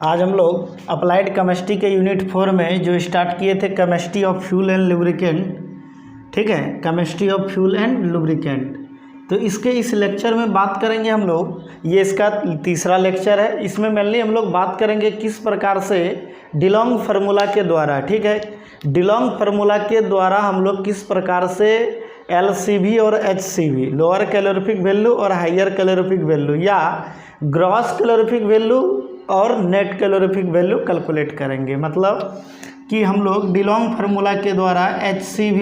आज हम लोग अप्लाइड केमिस्ट्री के यूनिट 4 में जो स्टार्ट किए थे chemistry of fuel and lubricant, ठीक है, chemistry of fuel and lubricant. तो इसके इस लेक्चर में बात करेंगे हम लोग, ये इसका तीसरा लेक्चर है। इसमें मेनली हम लोग बात करेंगे किस प्रकार से डिलॉन्ग फार्मूला के द्वारा, ठीक है, डिलॉन्ग फार्मूला के द्वारा हम लोग किस प्रकार से LCV और HCV, लोअर कैलोरीफिक वैल्यू और हाइयर कैलोरीफिक वैल्यू, या ग्रॉस कैलोरीफिक वैल्यू और नेट कैलोरीफिक वैल्यू कैलकुलेट करेंगे। मतलब कि हम लोग डिलॉन्ग फार्मूला के द्वारा HCV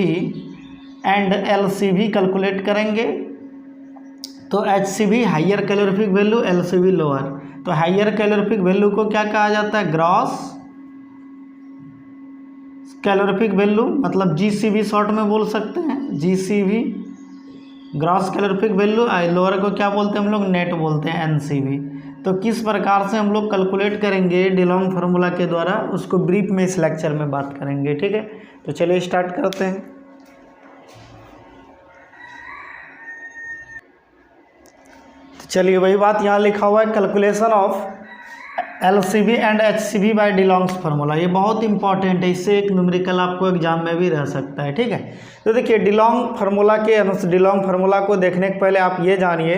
एंड LCV कैलकुलेट करेंगे। तो HCV higher calorific value, LCV lower. तो हाइयर कैलोरीफिक वैल्यू को क्या कहा जाता है? ग्रॉस कैलोरीफिक वैल्यू, मतलब GCV शॉर्ट में बोल सकते हैं, GCV gross calorific value. Lower को क्या बोलते हैं हम लोग? नेट बोलते हैं, NCV। तो किस प्रकार से हम लोग कैलकुलेट करेंगे डिलॉन्ग फार्मूला के द्वारा, उसको ब्रीफ में इस लेक्चर में बात करेंगे, ठीक है। तो चलिए स्टार्ट करते हैं। तो चलिए वही बात यहाँ लिखा हुआ है, calculation of LCV and HCV by Dulong's formula. ये बहुत इंपॉर्टेंट है, इससे एक न्यूमेरिकल आपको एग्जाम में भी रह सकता है, ठीक है। तो देखिए डिलॉन्ग फार्मूला डिलॉन्ग फार्मूला को देखने के पहले आप ये जानिए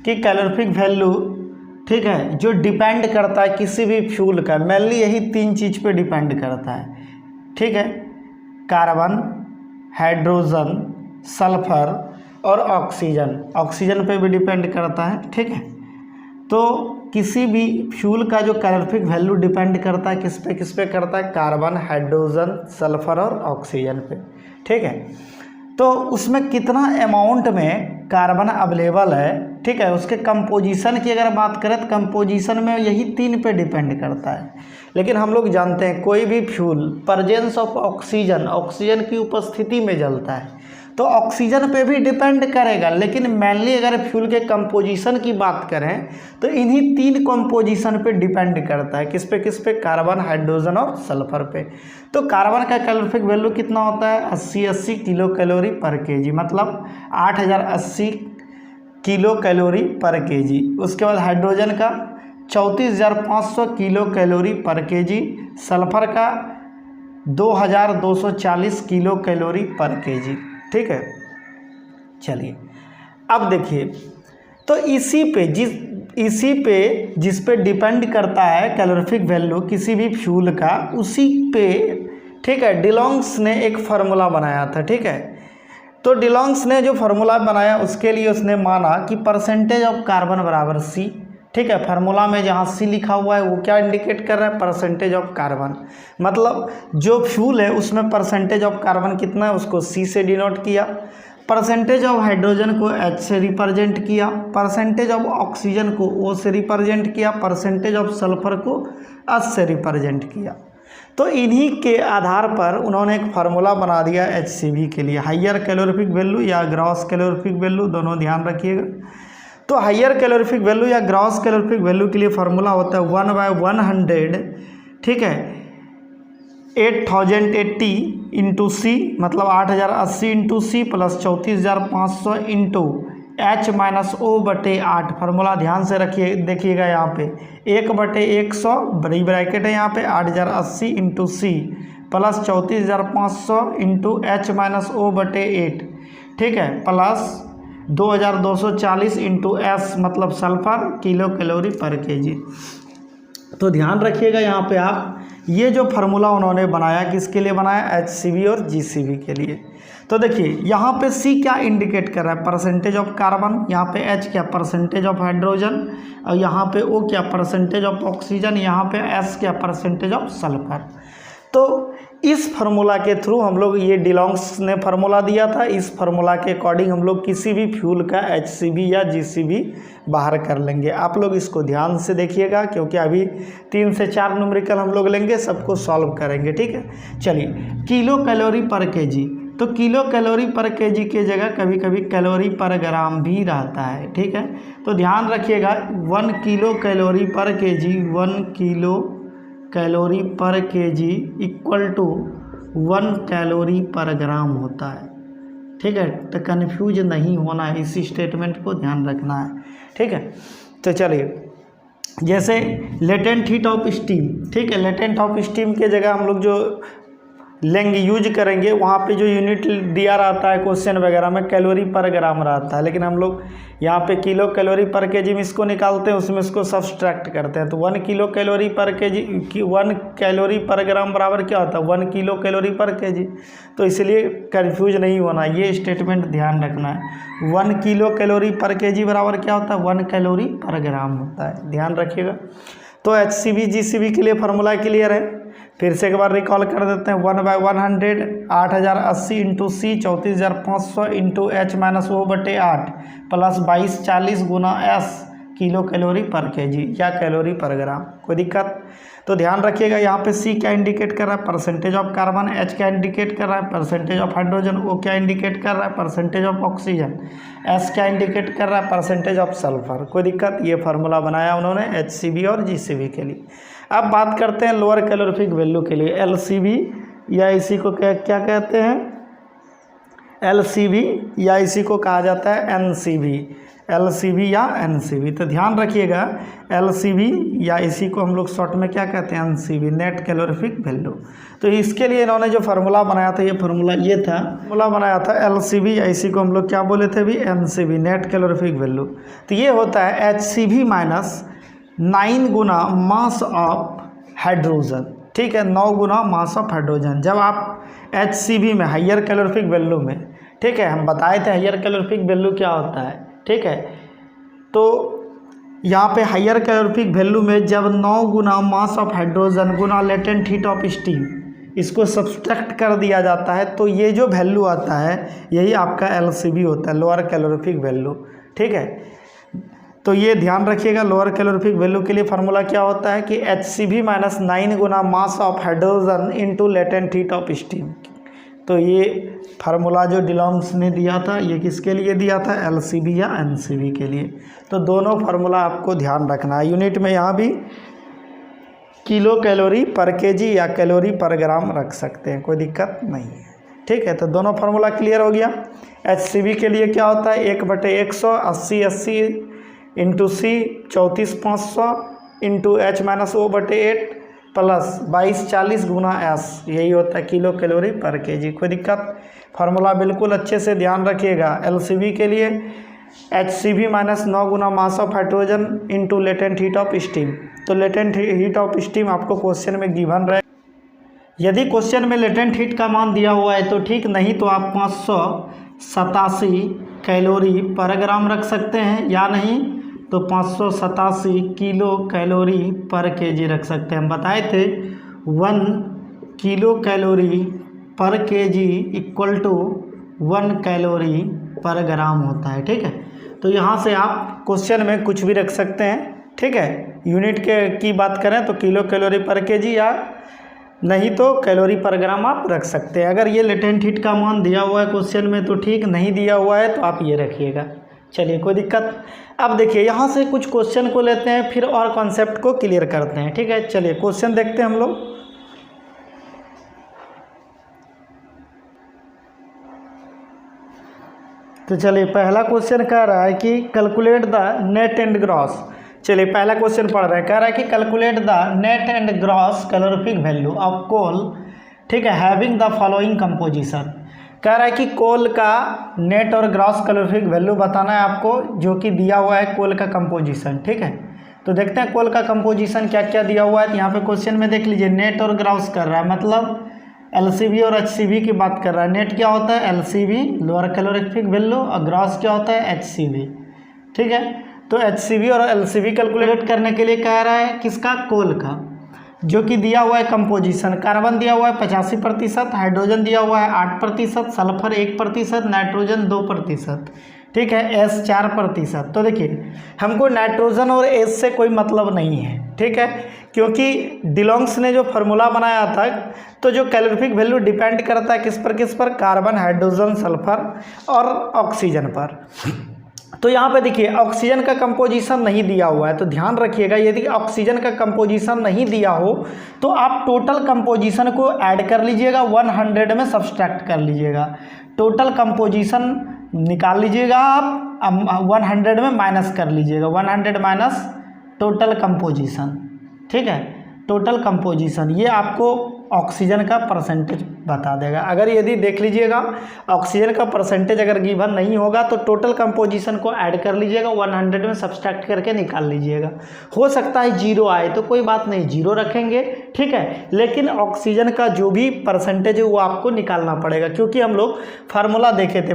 कि कैलोरीफिक वैल्यू, ठीक है, जो डिपेंड करता है किसी भी फ्यूल का, मेनली यही तीन चीज़ पे डिपेंड करता है, ठीक है, कार्बन, हाइड्रोजन, सल्फर और ऑक्सीजन। ऑक्सीजन पे भी डिपेंड करता है, ठीक है। तो किसी भी फ्यूल का जो कैलोरीफिक वैल्यू डिपेंड करता है किस पे करता है? कार्बन, हाइड्रोजन, सल्फर और ऑक्सीजन पे, ठीक है। तो उसमें कितना अमाउंट में कार्बन अवेलेबल है, ठीक है, उसके कंपोजिशन की अगर बात करें तो कंपोजिशन में यही तीन पे डिपेंड करता है। लेकिन हम लोग जानते हैं कोई भी fuel presence of oxygen, oxygen की उपस्थिति में जलता है, तो ऑक्सीजन पे भी डिपेंड करेगा। लेकिन मेनली अगर फ्यूल के कंपोजिशन की बात करें तो इन्हीं तीन कंपोजिशन पे डिपेंड करता है। किस पे? कार्बन, हाइड्रोजन और सल्फर पे। तो कार्बन का कैलोरीफिक वैल्यू कितना होता है? 80 किलो कैलोरी पर केजी, मतलब 8080 किलो कैलोरी पर केजी। उसके बाद हाइड्रोजन का 34,500 kilo calorie per KG, sulphur का 2,240 किलो कैलोरी पर केजी, ठीक है। चलिए अब देखिए, तो इसी पे जिस पे डिपेंड करता है कैलोरीफिक वैल्यू किसी भी फ्यूल का, उसी पे, ठीक है, डिलॉन्ग्स ने एक फार्मूला बनाया था, ठीक है। तो डिलॉन्ग्स ने जो फार्मूला बनाया उसके लिए उसने माना कि परसेंटेज ऑफ कार्बन बराबर C, ठीक है। फार्मूला में जहाँ C लिखा हुआ है वो क्या इंडिकेट कर रहा है? Percentage of carbon. मतलब जो फ्यूल है उसमें परसेंटेज ऑफ कार्बन कितना है उसको C से डिनोट किया, परसेंटेज ऑफ हाइड्रोजन को H से रिप्रेजेंट किया, परसेंटेज ऑफ ऑक्सीजन को O से रिप्रेजेंट किया, परसेंटेज ऑफ सल्फर को S से रिप्रेजेंट किया। तो इन्हीं के आधार पर उन्होंने एक फार्मूला बना दिया HCV के लिए, हाइयर कैलोरीफिक वैल्यू या ग्रॉस कैलोरीफिक वैल्यू, दोनों ध्यान रखिएगा। तो हाइयर कैलोरीफिक वैल्यू या ग्रॉस कैलोरीफिक वैल्यू के लिए फार्मूला होता है 1/100, ठीक है, 8080 इंटू C, मतलब 8080 into C plus 34,500 into H-O/8। Formula ध्यान से रखिए, देखिएगा यहाँ पे 1/100 बड़ी ब्रैकेट है यहाँ पे, 8080 into C plus 34,500 into H-O/8, ठीक है, प्लस 2,240 इंटू S, मतलब sulphur, kilo calorie per KG. तो ध्यान रखिएगा यहाँ पे आप, ये जो फार्मूला उन्होंने बनाया किसके लिए बनाया? HCV और GCV के लिए। तो देखिए यहाँ पे C क्या इंडिकेट कर रहा है? परसेंटेज ऑफ कार्बन, यहाँ पे H क्या? परसेंटेज ऑफ हाइड्रोजन, और यहाँ पे O क्या? परसेंटेज ऑफ ऑक्सीजन, यहाँ पे S क्या? Percentage of sulphur. तो इस फार्मूला के थ्रू हम लोग, ये डिलॉन्ग्स ने फार्मूला दिया था, इस फार्मूला के अकॉर्डिंग हम लोग किसी भी फ्यूल का HCV या GCV बाहर कर लेंगे। आप लोग इसको ध्यान से देखिएगा, क्योंकि अभी 3 से 4 न्यूमेरिकल हम लोग लेंगे, सबको सॉल्व करेंगे, ठीक है। चलिए किलो कैलोरी पर केजी, तो किलो कैलोरी पर केजी की जगह कभी कभी कैलोरी पर ग्राम भी रहता है, ठीक है। तो ध्यान रखिएगा 1 kilo calorie per KG, 1 kilo calorie per KG equal to 1 calorie पर ग्राम होता है, ठीक है। तो कन्फ्यूज नहीं होना है, इसी स्टेटमेंट को ध्यान रखना है, ठीक है। तो चलिए जैसे लेटेंट हीट ऑफ स्टीम, ठीक है, लेटेंट ऑफ स्टीम के जगह हम लोग जो लेंगे यूज करेंगे, वहाँ पे जो यूनिट दिया रहता है क्वेश्चन वगैरह में कैलोरी पर ग्राम रहता है, लेकिन हम लोग यहाँ पे किलो कैलोरी पर केजी में इसको निकालते हैं, उसमें इसको सब्सट्रैक्ट करते हैं। तो 1 kilo calorie per KG 1 calorie पर ग्राम बराबर क्या होता है 1 किलो कैलोरी पर केजी। तो इसलिए कंफ्यूज नहीं होना, ये स्टेटमेंट ध्यान रखना है। 1 किलो कैलोरी पर केजी बराबर क्या होता है 1 कैलोरी पर ग्राम होता है, ध्यान रखिएगा। तो HCV GCV के लिए फार्मूला क्लियर है, फिर से एक बार रिकॉल कर देते हैं। 1/100 8080 इंटू सी 34500 इंटू H - O/8 प्लस 2240 गुना S kilo calorie per KG या कैलोरी पर ग्राम। कोई दिक्कत? तो ध्यान रखिएगा, यहाँ पे C क्या इंडिकेट कर रहा है परसेंटेज ऑफ कार्बन, H क्या इंडिकेट कर रहा है परसेंटेज ऑफ हाइड्रोजन, O क्या इंडिकेट कर रहा है परसेंटेज ऑफ ऑक्सीजन, S क्या इंडिकेट कर रहा है परसेंटेज ऑफ सल्फर। कोई दिक्कत? ये फार्मूला बनाया उन्होंने HCV और GCV के लिए। अब बात करते हैं लोअर कैलोरीफिक वैल्यू के लिए, LCV या इसी को क्या कहते हैं LCV या इसी को कहा जाता है NCV, LCV या NCV। तो ध्यान रखिएगा, LCV या इसी को हम लोग शॉर्ट में क्या कहते हैं NCV, नेट कैलोरीफिक वैल्यू। तो इसके लिए इन्होंने जो फार्मूला बनाया था, ये फार्मूला ये था, फार्मूला बनाया था LCV या इसी को हम लोग क्या बोले थे भी NCV, नेट कैलोरीफिक वैल्यू। तो ये होता है HCV माइनस 9 गुना मास ऑफ हाइड्रोजन, ठीक है, 9 गुना मास ऑफ हाइड्रोजन। जब आप HCV में हाइयर कैलोरीफिक वैल्यू में, ठीक है, हम बताए थे हाइयर कैलोरीफिक वैल्यू क्या होता है, ठीक है। तो यहाँ पे हाइयर कैलोरीफिक वैल्यू में जब 9 गुना मास ऑफ हाइड्रोजन गुना लेटेंट हीट ऑफ स्टीम इसको सब्सट्रैक्ट कर दिया जाता है, तो ये जो वैल्यू आता है यही आपका LCV होता है, लोअर कैलोरीफिक वैल्यू, ठीक है। तो ये ध्यान रखिएगा, लोअर कैलोरीफिक वैल्यू के लिए फार्मूला क्या होता है कि HCV माइनस 9 गुना mass of hydrogen into latent heat of steam. तो ये फार्मूला जो डिलॉन्ग्स ने दिया था, ये किसके लिए दिया था LCV या NCV के लिए। तो दोनों फार्मूला आपको ध्यान रखना है। यूनिट में यहाँ भी किलो कैलोरी पर केजी या कैलोरी पर ग्राम रख सकते हैं, कोई दिक्कत नहीं है, ठीक है। तो दोनों फार्मूला क्लियर हो गया। HCV के लिए क्या होता है 1/100 8080 इंटू सी 34500 इंटू H - O/8 प्लस 2240 गुना S, यही होता है किलो कैलोरी पर केजी। कोई दिक्कत? फार्मूला बिल्कुल अच्छे से ध्यान रखिएगा। LCV के लिए HCV माइनस 9 गुना mass of hydrogen into latent heat of steam. तो लेटेंट हीट ऑफ स्टीम आपको क्वेश्चन में गिवन रहे, यदि क्वेश्चन में लेटेंट हीट का मान दिया हुआ है तो ठीक, नहीं तो आप 587 कैलोरी पर ग्राम रख सकते हैं, या नहीं तो 587 किलो कैलोरी पर केजी रख सकते हैं। हम बताए थे 1 kilo calorie per KG equal to 1 calorie पर ग्राम होता है, ठीक है। तो यहाँ से आप क्वेश्चन में कुछ भी रख सकते हैं, ठीक है। यूनिट की बात करें तो किलो कैलोरी पर केजी, या नहीं तो कैलोरी पर ग्राम आप रख सकते हैं। अगर ये लेटेंट हीट का मान दिया हुआ है क्वेश्चन में तो ठीक, नहीं दिया हुआ है तो आप ये रखिएगा। चलिए, कोई दिक्कत? अब देखिए, यहाँ से कुछ क्वेश्चन को लेते हैं, फिर और कॉन्सेप्ट को क्लियर करते हैं, ठीक है। चलिए क्वेश्चन देखते हैं हम लोग। तो चलिए, पहला क्वेश्चन कह रहा है कि calculate the net and gross. चलिए पहला क्वेश्चन पढ़ रहे हैं, कह रहा है कि calculate the net and gross calorific value of coal, ठीक है, हैविंग द फॉलोइंग कंपोजिशन। कह रहा है कि कोल का नेट और ग्रॉस कैलोरीफिक वैल्यू बताना है आपको, जो कि दिया हुआ है कोल का कंपोजिशन, ठीक है। तो देखते हैं कोल का कंपोजिशन क्या क्या दिया हुआ है। तो यहाँ पे क्वेश्चन में देख लीजिए, नेट और ग्रॉस कर रहा है, मतलब LCV और HCV की बात कर रहा है। नेट क्या होता है LCV, लोअर कैलोरीफिक वैल्यू, और ग्रॉस क्या होता है HCV, ठीक है। तो HCV और LCV कैलकुलेट करने के लिए कह रहा है किसका, कोल का, जो कि दिया हुआ है कंपोजिशन। कार्बन दिया हुआ है 85%, हाइड्रोजन दिया हुआ है 8%, सल्फर 1%, नाइट्रोजन 2%, ठीक है, S 4%। तो देखिए, हमको नाइट्रोजन और S से कोई मतलब नहीं है, ठीक है, क्योंकि डिलॉन्ग्स ने जो फार्मूला बनाया था, तो जो कैलोरीफिक वैल्यू डिपेंड करता है किस पर, कार्बन, हाइड्रोजन, सल्फर और ऑक्सीजन पर। तो यहाँ पे देखिए, ऑक्सीजन का कंपोजिशन नहीं दिया हुआ है, तो ध्यान रखिएगा, यदि ऑक्सीजन का कंपोजिशन नहीं दिया हो तो आप टोटल कंपोजिशन को ऐड कर लीजिएगा, 100 में सब्सट्रैक्ट कर लीजिएगा, टोटल कंपोजिशन निकाल लीजिएगा, आप 100 में माइनस कर लीजिएगा, 100 माइनस टोटल कंपोजिशन, ठीक है, टोटल कंपोजिशन ये आपको ऑक्सीजन का परसेंटेज बता देगा। अगर यदि देख लीजिएगा ऑक्सीजन का परसेंटेज अगर गिवन नहीं होगा तो टोटल कंपोजिशन को ऐड कर लीजिएगा, 100 में सब्सट्रैक्ट करके निकाल लीजिएगा। हो सकता है 0 आए तो कोई बात नहीं, 0 रखेंगे, ठीक है, लेकिन ऑक्सीजन का जो भी परसेंटेज है वो आपको निकालना पड़ेगा, क्योंकि हम लोग फार्मूला देखे थे,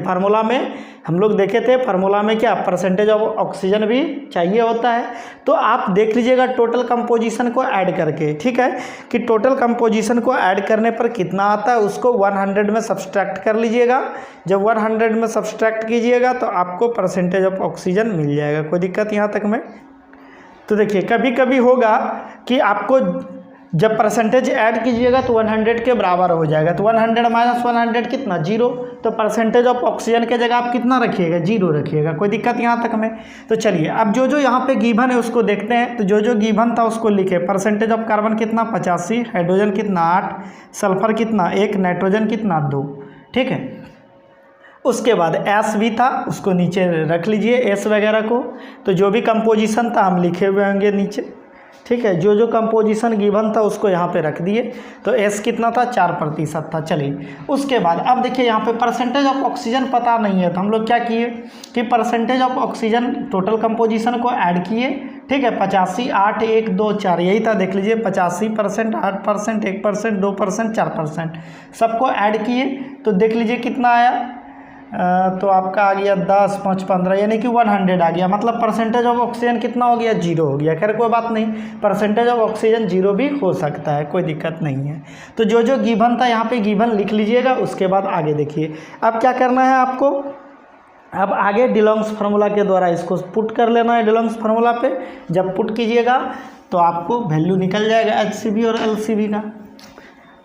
फार्मूला में क्या परसेंटेज ऑफ ऑक्सीजन भी चाहिए होता है। तो आप देख लीजिएगा टोटल कंपोजिशन को ऐड करके, ठीक है, कि टोटल कंपोजिशन को ऐड करने पर कितना आता है उसको 100 में सब्सट्रैक्ट कर लीजिएगा। जब 100 में सब्सट्रैक्ट कीजिएगा तो आपको परसेंटेज ऑफ ऑक्सीजन मिल जाएगा। कोई दिक्कत यहाँ तक में? तो देखिए कभी कभी होगा कि आपको जब परसेंटेज ऐड कीजिएगा तो 100 के बराबर हो जाएगा, तो 100 माइनस 100 कितना 0, तो परसेंटेज ऑफ ऑक्सीजन के जगह आप कितना रखिएगा 0 रखिएगा। कोई दिक्कत यहाँ तक में? तो चलिए अब जो यहाँ पे गिवन है उसको देखते हैं। तो जो गिवन था उसको लिखे, परसेंटेज ऑफ कार्बन कितना 85, हाइड्रोजन कितना 8, सल्फर कितना 1, नाइट्रोजन कितना 2, ठीक है। उसके बाद एस भी था उसको नीचे रख लीजिए, एस वगैरह को। तो जो भी कंपोजिशन था हम लिखे हुए होंगे नीचे, ठीक है, जो कंपोजिशन गिवन था उसको यहाँ पे रख दिए। तो एस कितना था 4% था। चलिए उसके बाद अब देखिए यहाँ पे परसेंटेज ऑफ ऑक्सीजन पता नहीं है तो हम लोग क्या किए कि percentage of oxygen total composition को ऐड किए, ठीक है, 85, 8, 1, 2, 4 यही था। देख लीजिए 85%, 8%, 1%, 2%, 4% सबको ऐड किए तो देख लीजिए कितना आया। तो आपका आ गया 10, 5, 15 यानी कि 100 आ गया। मतलब परसेंटेज ऑफ ऑक्सीजन कितना हो गया 0 हो गया। खैर कोई बात नहीं, परसेंटेज ऑफ ऑक्सीजन 0 भी हो सकता है, कोई दिक्कत नहीं है। तो जो गिवन था यहाँ पे गिवन लिख लीजिएगा। उसके बाद आगे देखिए अब क्या करना है आपको, अब आगे डिलॉन्ग्स फार्मूला के द्वारा इसको पुट कर लेना है डिलॉन्ग्स फार्मूला पे। जब पुट कीजिएगा तो आपको वैल्यू निकल जाएगा HCV और LCV का।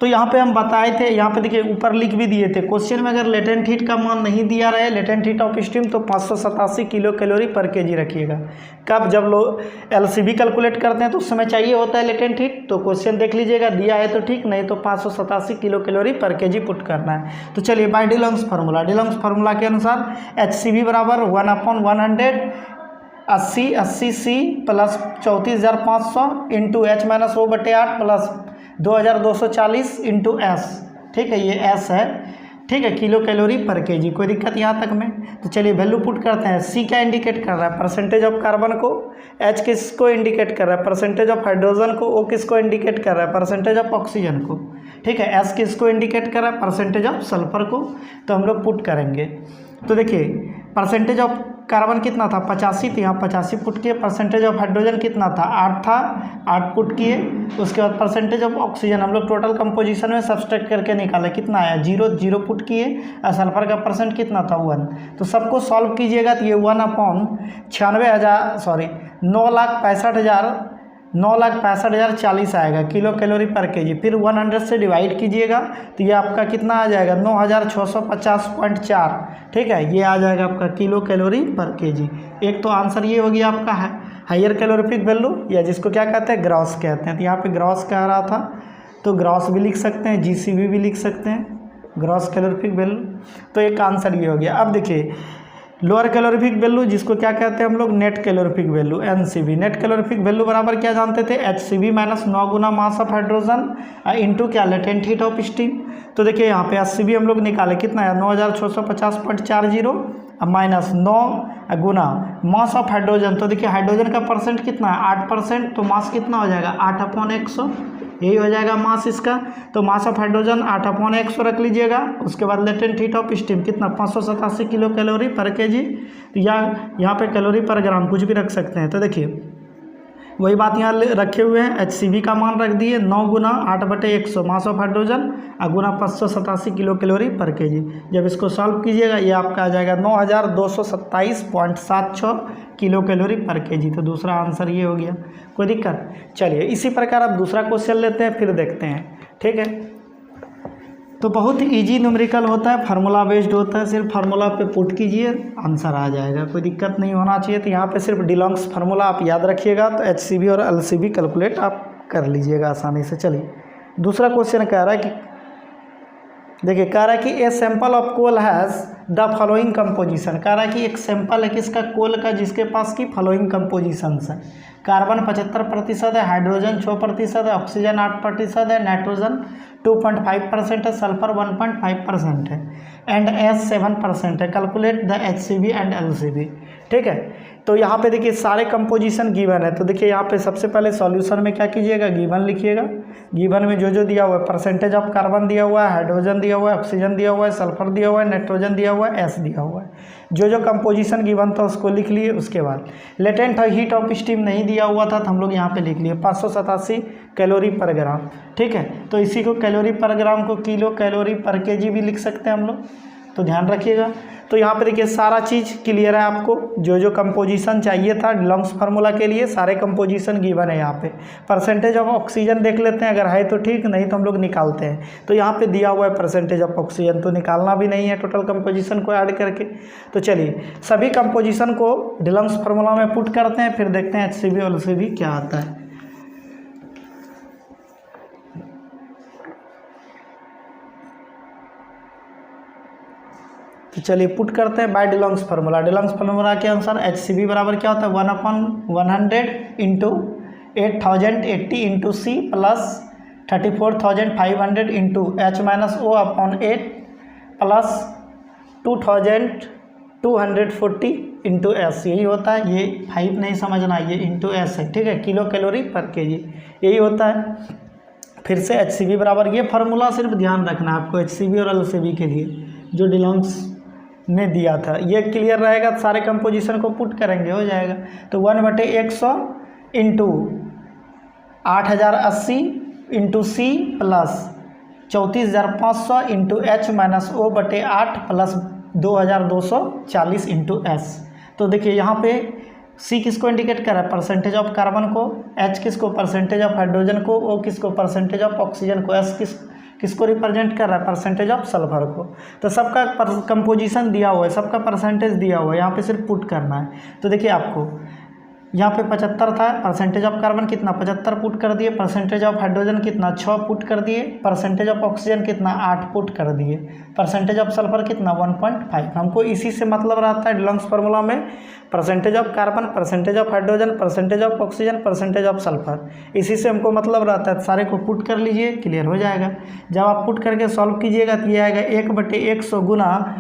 तो यहाँ पे हम बताए थे, यहाँ पे देखिए ऊपर लिख भी दिए थे क्वेश्चन में, अगर लेटेंट हीट का मान नहीं दिया रहे, लेटेंट हीट ऑफ स्टीम, तो 587 किलो कैलोरी पर केजी रखिएगा। कब जब लोग LCV कैलकुलेट करते हैं तो उस समय चाहिए होता है लेटेंट हीट। तो क्वेश्चन देख लीजिएगा, दिया है तो ठीक, नहीं तो 587 kilo calorie per KG put करना है। तो चलिए बाय डिलॉन्ग्स फार्मूला के अनुसार HCV बराबर 1/100 80 C plus 34,500 into H minus O/8 plus 2240 into S, ठीक है, ये एस है, ठीक है, किलो कैलोरी पर केजी। कोई दिक्कत यहाँ तक में? तो चलिए वैल्यू पुट करते हैं। सी क्या इंडिकेट कर रहा है, परसेंटेज ऑफ कार्बन को, एच किसको इंडिकेट कर रहा है, परसेंटेज ऑफ हाइड्रोजन को, ओ किसको इंडिकेट कर रहा है, परसेंटेज ऑफ ऑक्सीजन को, ठीक है, एस किसको इंडिकेट कर रहा है, परसेंटेज ऑफ सल्फर को। तो हम लोग पुट करेंगे। तो देखिए परसेंटेज ऑफ कार्बन कितना था 85, तो यहाँ 85 पुट किए। परसेंटेज ऑफ हाइड्रोजन कितना था 8 था, 8 पुट किए। उसके बाद परसेंटेज ऑफ ऑक्सीजन हम लोग टोटल कंपोजिशन में सब्सट्रैक्ट करके निकाले, कितना आया 0 पुट किए। और सल्फर का परसेंट कितना था 1। तो सबको सॉल्व कीजिएगा तो ये 9,65,040 आएगा किलो कैलोरी पर केजी। फिर 100 से डिवाइड कीजिएगा तो ये आपका कितना आ जाएगा 9,650.4, ठीक है, ये आ जाएगा आपका किलो कैलोरी पर केजी। एक तो आंसर ये हो गया आपका है हायर कैलोरीफिक वैल्यू, या जिसको क्या कहते हैं ग्रॉस कहते हैं। तो यहाँ पे ग्रॉस कह रहा था तो ग्रॉस भी लिख सकते हैं, GCV भी लिख सकते हैं, ग्रॉस कैलोरीफिक वैल्यू। तो एक आंसर ये हो गया। अब देखिए लोअर कैलोरीफिक वैल्यू जिसको क्या कहते हैं हम लोग net calorific value, NCV। Net calorific value बराबर क्या जानते थे, HCV माइनस 9 गुना मास ऑफ हाइड्रोजन इंटू क्या लेटेंट हीट ऑफ स्टीम। तो देखिए यहाँ पे HCV हम लोग निकाले, कितना है 9,650.40 माइनस 9 गुना मास ऑफ हाइड्रोजन। तो देखिए हाइड्रोजन का परसेंट कितना है 8%, तो मास कितना हो जाएगा 8/100, यही हो जाएगा मास इसका। तो मास ऑफ हाइड्रोजन 8/100 रख लीजिएगा। उसके बाद लेटेंट हीट ऑफ स्टीम कितना 587 किलो कैलोरी पर केजी, या यहाँ पे कैलोरी पर ग्राम कुछ भी रख सकते हैं। तो देखिए वही बात यहाँ रखे हुए हैं, HCV का मान रख दिए 9 गुना 8/100 मास ऑफ हाइड्रोजन और गुना 587 किलो कैलोरी पर केजी। जब इसको सॉल्व कीजिएगा ये आपका आ जाएगा 9,227.76 किलो कैलोरी पर केजी। तो दूसरा आंसर ये हो गया। कोई दिक्कत? चलिए इसी प्रकार अब दूसरा क्वेश्चन लेते हैं, फिर देखते हैं, ठीक है। तो बहुत इजी न्यूमेरिकल होता है, फार्मूला बेस्ड होता है, सिर्फ फार्मूला पे पुट कीजिए आंसर आ जाएगा, कोई दिक्कत नहीं होना चाहिए। तो यहाँ पे सिर्फ डिलॉन्ग्स फार्मूला आप याद रखिएगा, तो HCV और LCV कैलकुलेट आप कर लीजिएगा आसानी से। चलिए दूसरा क्वेश्चन कह रहा है कि देखिए कह रहा है कि a sample of coal has the following composition, कह रहा है कि एक सैंपल है किसका, कोल का, जिसके पास की फॉलोइंग कंपोजिशंस है। कार्बन 75% है, हाइड्रोजन 6% है, ऑक्सीजन 8% है, नाइट्रोजन 2.5% है, सल्फर 1.5% है एंड एस 7% है। Calculate the HCB and LCB। ठीक है, तो यहाँ पे देखिए सारे कंपोजिशन गिवन है। तो देखिए यहाँ पे सबसे पहले सॉल्यूशन में क्या कीजिएगा, गिवन लिखिएगा। गिवन में जो जो दिया हुआ है, परसेंटेज ऑफ कार्बन दिया हुआ है, हाइड्रोजन दिया हुआ है, ऑक्सीजन दिया हुआ है, सल्फर दिया हुआ है, नाइट्रोजन दिया हुआ है, एस दिया हुआ है। जो जो कंपोजिशन गिवन था उसको लिख लिए। उसके बाद लेटेंट हीट ऑफ स्टीम नहीं दिया हुआ था तो हम लोग यहाँ पे लिख लिए 587 कैलोरी पर ग्राम। ठीक है, तो इसी को कैलोरी पर ग्राम को किलो कैलोरी पर केजी भी लिख सकते हैं हम लोग, तो ध्यान रखिएगा। तो यहाँ पे देखिए सारा चीज़ क्लियर है आपको, जो जो कंपोजिशन चाहिए था डिलॉन्ग्स फार्मूला के लिए सारे कंपोजिशन गिवन है यहाँ पे। परसेंटेज ऑफ ऑक्सीजन देख लेते हैं, अगर है तो ठीक, नहीं तो हम लोग निकालते हैं। तो यहाँ पे दिया हुआ है परसेंटेज ऑफ ऑक्सीजन, तो निकालना भी नहीं है टोटल कंपोजिशन को ऐड करके। तो चलिए सभी कंपोजिशन को डिलॉन्ग्स फार्मूला में पुट करते हैं, फिर देखते हैं HCB और LCB क्या आता है। तो चलिए पुट करते हैं bye Dulong's formula. Dulong's formula के अनुसार HCB बराबर क्या होता है, 1/100 into 8080 into C plus 34,500 into H-O/8 plus 2240 into S। यही होता है, ये 5 नहीं समझना, ये इंटू S है। ठीक है, किलो कैलोरी पर केजी यही होता है। फिर से HCB बराबर, ये फार्मूला सिर्फ ध्यान रखना है आपको HCB और LCB के लिए जो डिलॉन्ग्स ने दिया था, ये क्लियर रहेगा। सारे कंपोजिशन को पुट करेंगे हो जाएगा। तो 1/100 into 8080 into C plus 34,500 into H-O/8 plus 2240 into S। तो देखिए यहाँ पे C किसको इंडिकेट कर रहा है, परसेंटेज ऑफ कार्बन को, H किसको, परसेंटेज ऑफ हाइड्रोजन को, O किसको, परसेंटेज ऑफ ऑक्सीजन को, S किसको रिप्रेजेंट कर रहा है, परसेंटेज ऑफ सल्फर को। तो सबका कंपोजिशन दिया हुआ है, सबका परसेंटेज दिया हुआ है, यहाँ पे सिर्फ पुट करना है। तो देखिए आपको यहाँ पे 75 था, परसेंटेज ऑफ कार्बन कितना 75 पुट कर दिए, परसेंटेज ऑफ हाइड्रोजन कितना 6 पुट कर दिए, परसेंटेज ऑफ ऑक्सीजन कितना 8 पुट कर दिए, परसेंटेज ऑफ सल्फर कितना 1.5। हमको इसी से मतलब रहता है डिलॉन्ग्स फार्मूला में, percentage of carbon, percentage of hydrogen, percentage of oxygen, percentage of sulphur, इसी से हमको मतलब रहता है। सारे को पुट कर लीजिए, क्लियर हो जाएगा। जब आप पुट करके सॉल्व कीजिएगा तो ये आएगा 1/100 गुना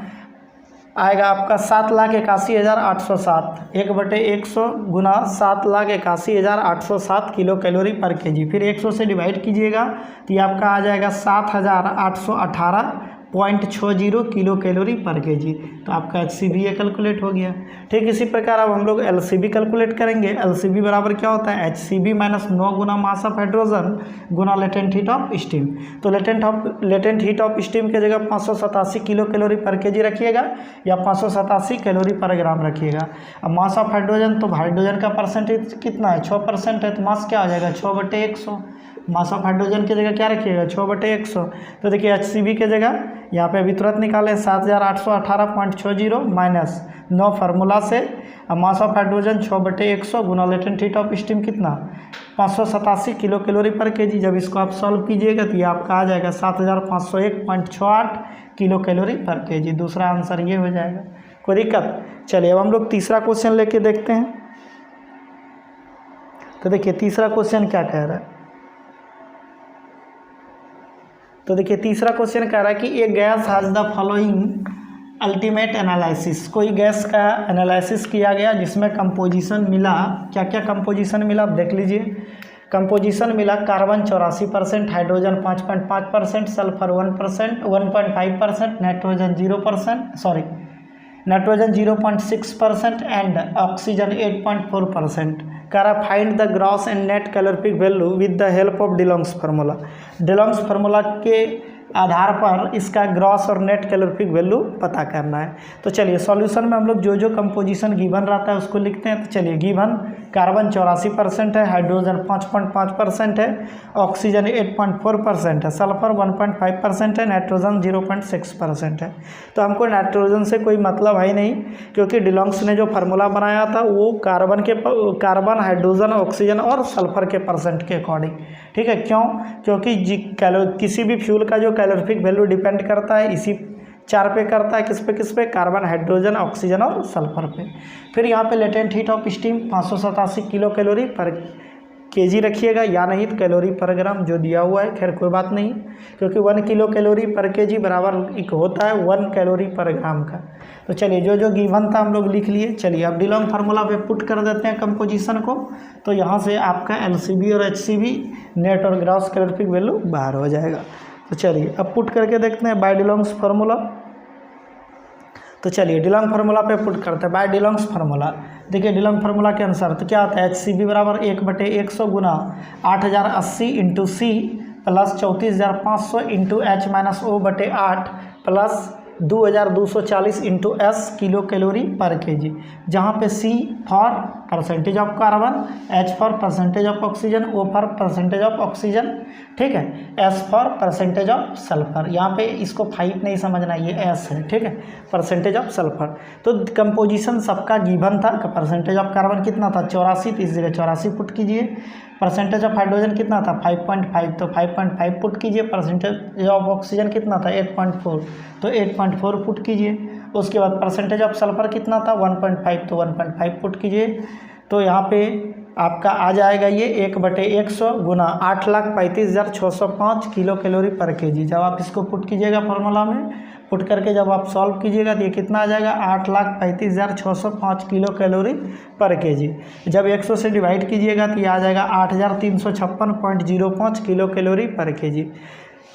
आएगा आपका 7,81,807, 1/100 गुना 7,81,807 किलो कैलोरी पर केजी। फिर 100 से डिवाइड कीजिएगा तो ये आपका आ जाएगा 7,818.60 किलो कैलोरी पर केजी। तो आपका HCB ये कैलकुलेट हो गया। ठीक इसी प्रकार अब हम लोग LCB कैलकुलेट करेंगे। LCB बराबर क्या होता है, HCB माइनस 9 गुना मास ऑफ हाइड्रोजन गुना लेटेंट हीट ऑफ स्टीम। तो लेटेंट हीट ऑफ स्टीम की जगह 587 किलो कैलोरी पर केजी रखिएगा या 587 कैलोरी पर ग्राम रखिएगा। अब मास ऑफ हाइड्रोजन, तो हाइड्रोजन का परसेंटेज कितना है, 6% है, तो मास क्या हो जाएगा 6/100। मास ऑफ हाइड्रोजन की जगह क्या रखिएगा 6/100। तो देखिए HCB की जगह यहाँ पे अभी तुरंत निकालें 7,818.60 माइनस 9 फार्मूला से। अब मास of hydrogen 6/100 Guna latent heat of steam कितना 587 किलो कैलोरी पर केजी। जब इसको आप सॉल्व कीजिएगा तो ये आपका आ जाएगा 7,501.68 किलो कैलोरी पर केजी। दूसरा आंसर ये हो जाएगा। कोई दिक्कत। चलिए अब हम लोग तीसरा क्वेश्चन लेके देखते हैं। तो देखिए तीसरा क्वेश्चन क्या कह रहा है। तो देखिए तीसरा क्वेश्चन कह रहा है कि a gas has the following ultimate analysis. कोई गैस का एनालिसिस किया गया जिसमें कंपोजिशन मिला, क्या क्या कंपोजिशन मिला आप देख लीजिए। कंपोजिशन मिला carbon 84%, hydrogen 5.5%, sulphur 1.5%, nitrogen 0.6% and oxygen 8.4%। कह रहा find the gross and net calorific value with the help of Dulong's formula. Dulong's formula के आधार पर इसका ग्रॉस और नेट कैलोरीफिक वैल्यू पता करना है। तो चलिए सॉल्यूशन में हम लोग जो जो कंपोजिशन गिवन रहता है उसको लिखते हैं। तो चलिए गिवन कार्बन 84% है, हाइड्रोजन 5.5% है, ऑक्सीजन 8.4% है, सल्फर 1.5% है, नाइट्रोजन 0.6% है। तो हमको नाइट्रोजन से कोई मतलब है ही नहीं, क्योंकि डिलॉन्ग्स ने जो फार्मूला बनाया था वो कार्बन, हाइड्रोजन, ऑक्सीजन और सल्फर के परसेंट के अकॉर्डिंग, ठीक है। क्यों? क्योंकि किसी भी फ्यूल का जो कैलोरीफिक वैल्यू डिपेंड करता है इसी 4 पे करता है, किस पे? कार्बन, हाइड्रोजन, ऑक्सीजन और सल्फर पे। फिर यहाँ पे latent heat of steam 587 kilo calorie per KG रखिएगा, या नहीं तो कैलोरी पर ग्राम जो दिया हुआ है, खैर कोई बात नहीं, क्योंकि 1 किलो कैलोरी पर केजी बराबर एक होता है 1 कैलोरी पर ग्राम का। तो चलिए जो गिवन था हम लोग लिख लिए। चलिए अब डिलॉन्ग फार्मूला पे पुट कर देते हैं कंपोजिशन को। तो यहाँ से आपका एलसीबी और एचसीबी नेट और ग्रॉस कैलोरीफिक वैल्यू बाहर हो जाएगा। तो चलिए अब पुट करके देखते हैं बाय डिलॉन्ग्स फार्मूला। तो चलिए डिलॉन्ग फार्मूला पे पुट करते हैं बाय डिलॉन्ग्स फार्मूला। देखिए डिलॉन्ग फार्मूला के अनुसार तो क्या आता है, HCB बराबर 1/100 गुना 8080 into C plus 34,500 into H minus O/8 plus 2240 into S kilo calorie per KG, जहाँ पे C for percentage of carbon, H for percentage of oxygen, O for percentage of oxygen, ठीक है, S for percentage of sulphur. यहाँ पे इसको 5 नहीं समझना, ये S है, ठीक है, परसेंटेज ऑफ सल्फर। तो कंपोजिशन सबका गिवन था। परसेंटेज ऑफ कार्बन कितना था 84, तो इस जगह 84 पुट कीजिए। परसेंटेज ऑफ हाइड्रोजन कितना था 5.5, तो 5.5 पुट कीजिए। परसेंटेज ऑफ ऑक्सीजन कितना था 8.4, तो 8.4 पुट कीजिए। उसके बाद परसेंटेज ऑफ सल्फर कितना था 1.5, तो 1.5 पुट कीजिए। तो यहाँ पे आपका आ जाएगा ये 1/100 गुना 8,35,605 किलो कैलोरी पर केजी। जब आप इसको पुट कीजिएगा फार्मूला में, पुट करके जब आप सॉल्व कीजिएगा तो ये कितना आ जाएगा 8,35,605 किलो कैलोरी पर केजी। जब 100 से डिवाइड कीजिएगा तो ये आ जाएगा 8,356.05 किलो कैलोरी पर केजी।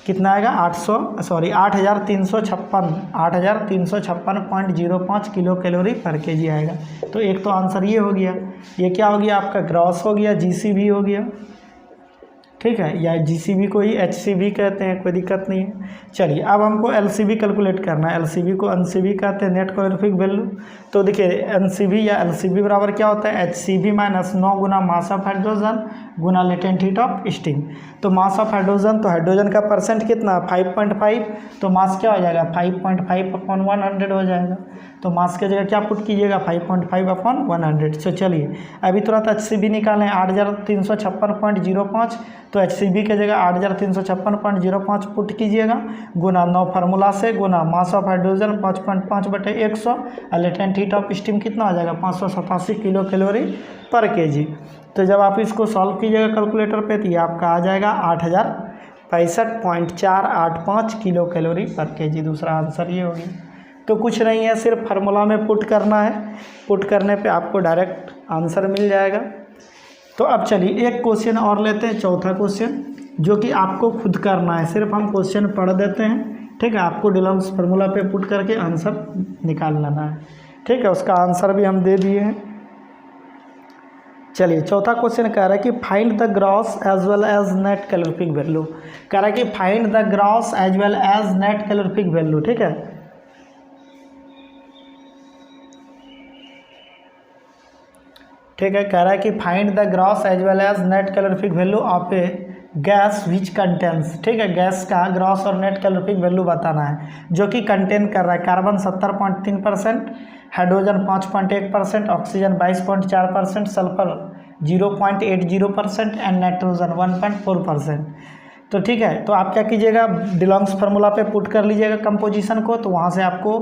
कितना आएगा 8,356.05 किलो कैलोरी पर केजी आएगा। तो एक तो आंसर ये हो गया। ये क्या हो गया आपका ग्रॉस हो गया, जीसीबी हो गया, ठीक है, या जीसीबी को ही एचसीबी कहते हैं, कोई दिक्कत नहीं है। चलिए अब हमको एलसीबी कैलकुलेट करना है। एलसीबी को एनसीबी कहते हैं, नेट कैलोरीफिक वैल्यू। तो देखिए एनसीबी या एलसीबी बराबर क्या होता है, HCB माइनस 9 गुना मास ऑफ हाइड्रोजन गुना लेटेंट हीट ऑफ स्टीम। तो मास ऑफ हाइड्रोजन, तो हाइड्रोजन का परसेंट कितना 5.5, तो मास क्या हो जाएगा 5.5/100 हो जाएगा। तो मास की जगह क्या पुट कीजिएगा 5.5/100। तो चलिए अभी तुरंत HCB निकालें 8,356.05, तो HCB की जगह 8,356.05 पुट कीजिएगा गुना 9 फार्मूला से गुना मास ऑफ हाइड्रोजन 5.5/100 और लेटेंट हीट ऑफ स्टीम कितना हो जाएगा 587 किलो कैलोरी पर केजी। तो जब आप इसको सॉल्व कीजिएगा कैलकुलेटर पे तो ये आपका आ जाएगा 8,065.485 किलो कैलोरी पर केजी। दूसरा आंसर ये होगी। तो कुछ नहीं है, सिर्फ फार्मूला में पुट करना है। पुट करने पे आपको डायरेक्ट आंसर मिल जाएगा। तो अब चलिए एक क्वेश्चन और लेते हैं, चौथा क्वेश्चन, जो कि आपको खुद करना है। सिर्फ हम क्वेश्चन पढ़ देते हैं, ठीक है, आपको डिलॉन्ग्स फार्मूला पे पुट करके आंसर निकाल लेना है, ठीक है। उसका आंसर भी हम दे दिए हैं। चलिए चौथा क्वेश्चन कह रहा है कि find the gross as well as net calorific value. कह रहा है कि find the gross as well as net calorific value, ठीक है। ठीक है, कह रहा है कि find the gross as well as net calorific value of a gas which contains, ठीक है, गैस का ग्रॉस और नेट कैलोरीफिक वैल्यू बताना है जो कि कंटेन कर रहा है carbon 70.3%, hydrogen 5.1%, oxygen 22.4%, sulphur 0.80% and nitrogen 1.4%। तो ठीक है, तो आप क्या कीजिएगा डिलॉन्ग्स फार्मूला पे पुट कर लीजिएगा कंपोजिशन को। तो वहाँ से आपको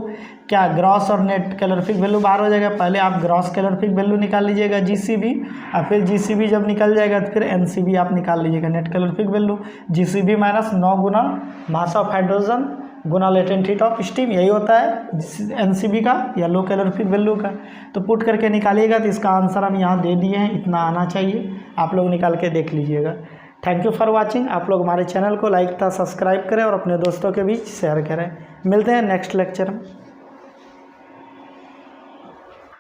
क्या ग्रॉस और नेट कैलोरीफिक वैल्यू बाहर हो जाएगा। पहले आप ग्रॉस कैलोरीफिक वैल्यू निकाल लीजिएगा जीसीबी, और फिर जीसीबी जब निकल जाएगा तो फिर एनसीबी आप निकाल लीजिएगा net calorific value. GCB minus 9 गुना मास ऑफ हाइड्रोजन गुना लेटेंट हीट ऑफ स्टीम, यही होता है एनसीबी का या लो कैलोरीफिक वैल्यू का। तो पुट करके निकालिएगा तो इसका आंसर हम यहाँ दे दिए हैं, इतना आना चाहिए, आप लोग निकाल के देख लीजिएगा। Thank you for watching. आप लोग हमारे चैनल को लाइक था सब्सक्राइब करें और अपने दोस्तों के बीच शेयर करें। मिलते हैं नेक्स्ट लेक्चर में।